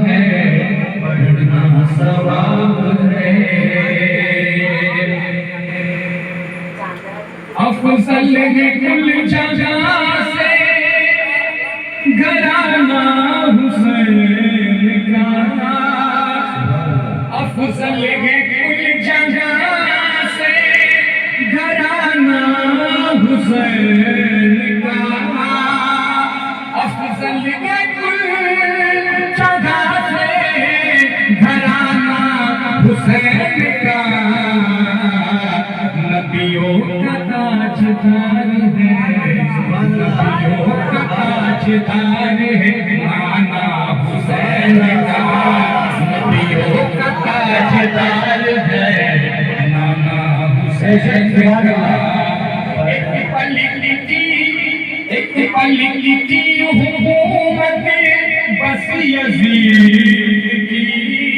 है, पढ़ना सवाब है। अफजल है कुल जहां से घराना हुसैन का, अफजल है कुल जहां से घराना हुसैन का, अफजल है कुल जहां से घराना हुसैन का। नबियों का ताजदार है, नबियों का ताजदार है नाना हुसैन का, नबियों का ताजदार है नाना हुसैन का। एक पल की हुकूमत बस यजीद